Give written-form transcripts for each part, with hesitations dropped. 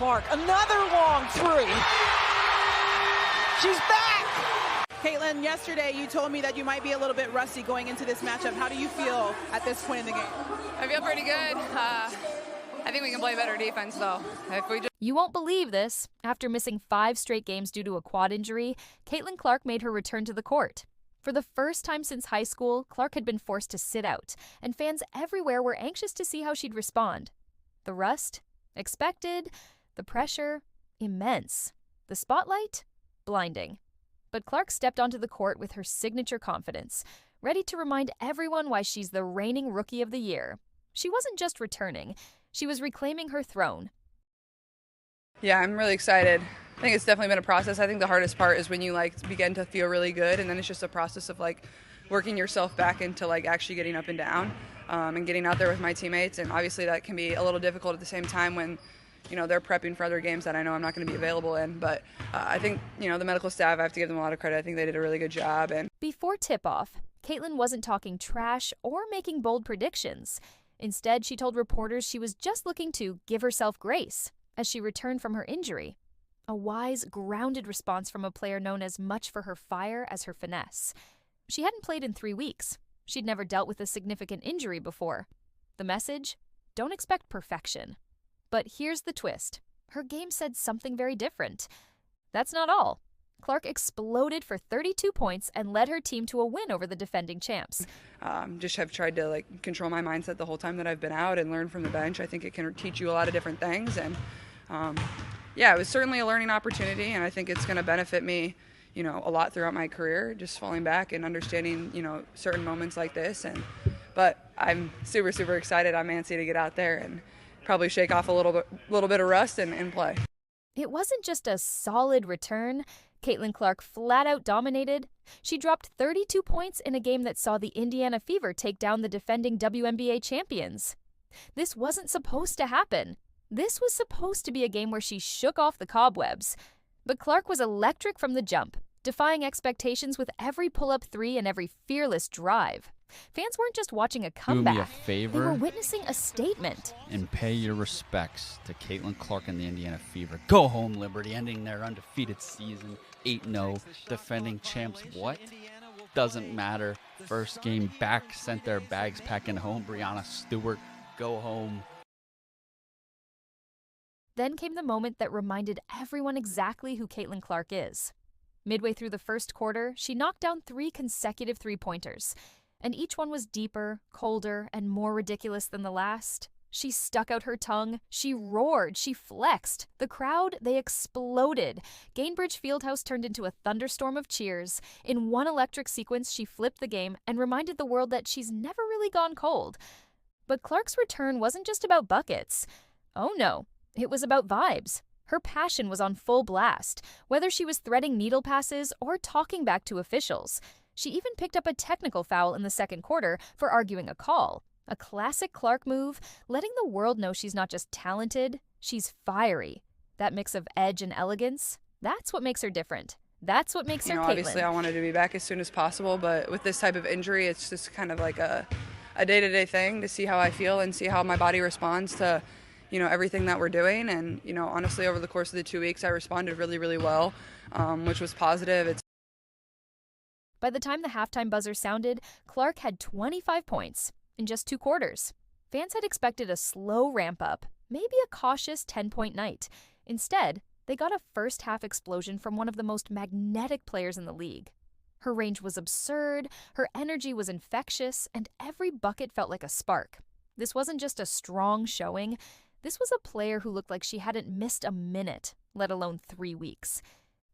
Clark, another long three. She's back! Caitlin, yesterday you told me that you might be a little bit rusty going into this matchup. How do you feel at this point in the game? I feel pretty good. I think we can play better defense, though. You won't believe this. After missing 5 straight games due to a quad injury, Caitlin Clark made her return to the court. For the first time since high school, Clark had been forced to sit out, and fans everywhere were anxious to see how she'd respond. The rust? Expected. The pressure? Immense. The spotlight? Blinding. But Clark stepped onto the court with her signature confidence, ready to remind everyone why she's the reigning Rookie of the Year. She wasn't just returning, she was reclaiming her throne. Yeah, I'm really excited. I think it's definitely been a process. I think the hardest part is when you begin to feel really good, and then it's just a process of working yourself back into actually getting up and down, and getting out there with my teammates. And obviously that can be a little difficult at the same time when they're prepping for other games that I know I'm not going to be available in. But I think the medical staff, I have to give them a lot of credit. I think they did a really good job. And before tip-off, Caitlin wasn't talking trash or making bold predictions. Instead, she told reporters she was just looking to give herself grace as she returned from her injury. A wise, grounded response from a player known as much for her fire as her finesse. She hadn't played in 3 weeks. She'd never dealt with a significant injury before. The message? Don't expect perfection. But here's the twist. Her game said something very different. That's not all. Clark exploded for 32 points and led her team to a win over the defending champs. Just have tried to control my mindset the whole time that I've been out and learn from the bench. I think it can teach you a lot of different things. And yeah, it was certainly a learning opportunity, and I think it's going to benefit me, a lot throughout my career, just falling back and understanding, certain moments like this. But I'm super, super excited. I'm antsy to get out there and probably shake off a little bit of rust and play. It wasn't just a solid return. Caitlin Clark flat out dominated. She dropped 32 points in a game that saw the Indiana Fever take down the defending WNBA champions. This wasn't supposed to happen. This was supposed to be a game where she shook off the cobwebs. But Clark was electric from the jump, defying expectations with every pull-up 3 and every fearless drive. Fans weren't just watching a comeback. Do me a favor. They were witnessing a statement. And pay your respects to Caitlin Clark and the Indiana Fever. Go home, Liberty, ending their undefeated season, 8-0, defending champs. What? Doesn't matter. First game back, sent their bags packing home. Brianna Stewart, go home. Then came the moment that reminded everyone exactly who Caitlin Clark is. Midway through the first quarter, she knocked down 3 consecutive three-pointers. And each one was deeper, colder, and more ridiculous than the last. She stuck out her tongue, she roared, she flexed. The crowd, they exploded. Gainbridge Fieldhouse turned into a thunderstorm of cheers. In one electric sequence, she flipped the game and reminded the world that she's never really gone cold. But Clark's return wasn't just about buckets. Oh no, it was about vibes. Her passion was on full blast, whether she was threading needle passes or talking back to officials. She even picked up a technical foul in the second quarter for arguing a call. A classic Clark move, letting the world know she's not just talented, she's fiery. That mix of edge and elegance, that's what makes her different. That's what makes her Caitlin. Obviously I wanted to be back as soon as possible, but with this type of injury, it's just kind of like a day-to-day thing to see how I feel and see how my body responds to, everything that we're doing. And, honestly, over the course of the 2 weeks, I responded really, really well, which was positive. By the time the halftime buzzer sounded, Clark had 25 points in just 2 quarters. Fans had expected a slow ramp-up, maybe a cautious 10-point night. Instead, they got a first-half explosion from one of the most magnetic players in the league. Her range was absurd, her energy was infectious, and every bucket felt like a spark. This wasn't just a strong showing. This was a player who looked like she hadn't missed a minute, let alone 3 weeks.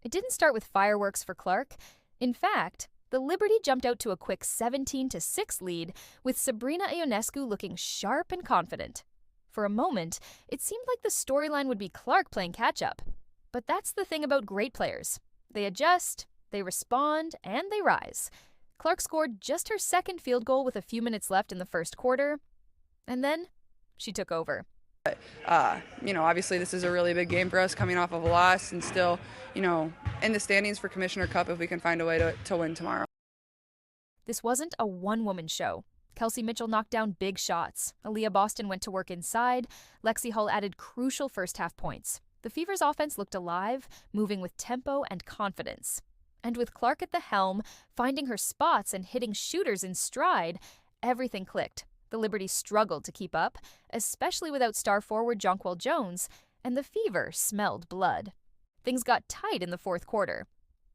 It didn't start with fireworks for Clark. In fact, the Liberty jumped out to a quick 17-6 lead, with Sabrina Ionescu looking sharp and confident. For a moment, it seemed like the storyline would be Clark playing catch-up. But that's the thing about great players. They adjust, they respond, and they rise. Clark scored just her second field goal with a few minutes left in the first quarter, and then she took over. Obviously this is a really big game for us coming off of a loss and still, in the standings for Commissioner Cup if we can find a way to win tomorrow. This wasn't a one-woman show. Kelsey Mitchell knocked down big shots. Aaliyah Boston went to work inside. Lexi Hull added crucial first-half points. The The Fever's offense looked alive, moving with tempo and confidence. And with Clark at the helm, finding her spots and hitting shooters in stride, everything clicked. The Liberty struggled to keep up, especially without star forward Jonquel Jones, and the Fever smelled blood. Things got tight in the fourth quarter.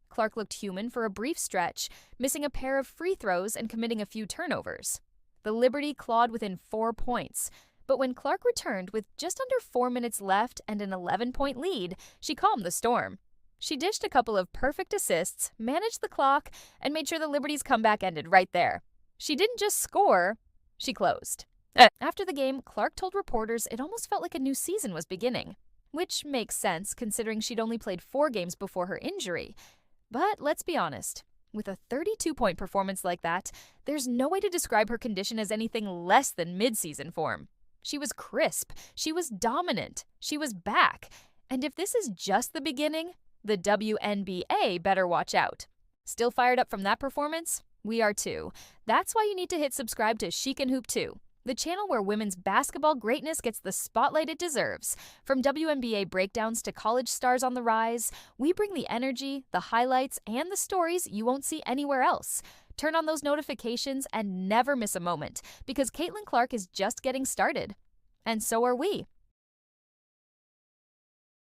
Clark looked human for a brief stretch, missing a pair of free throws and committing a few turnovers. The Liberty clawed within 4 points, but when Clark returned with just under 4 minutes left and an 11-point lead, she calmed the storm. She dished a couple of perfect assists, managed the clock, and made sure the Liberty's comeback ended right there. She didn't just score, she closed. After the game, Clark told reporters it almost felt like a new season was beginning, which makes sense considering she'd only played 4 games before her injury. But let's be honest, with a 32-point performance like that, there's no way to describe her condition as anything less than midseason form. She was crisp, she was dominant, she was back. And if this is just the beginning, the WNBA better watch out. Still fired up from that performance? We are too. That's why you need to hit subscribe to Chic and Hoop 2, the channel where women's basketball greatness gets the spotlight it deserves. From WNBA breakdowns to college stars on the rise, we bring the energy, the highlights, and the stories you won't see anywhere else. Turn on those notifications and never miss a moment, because Caitlin Clark is just getting started. And so are we.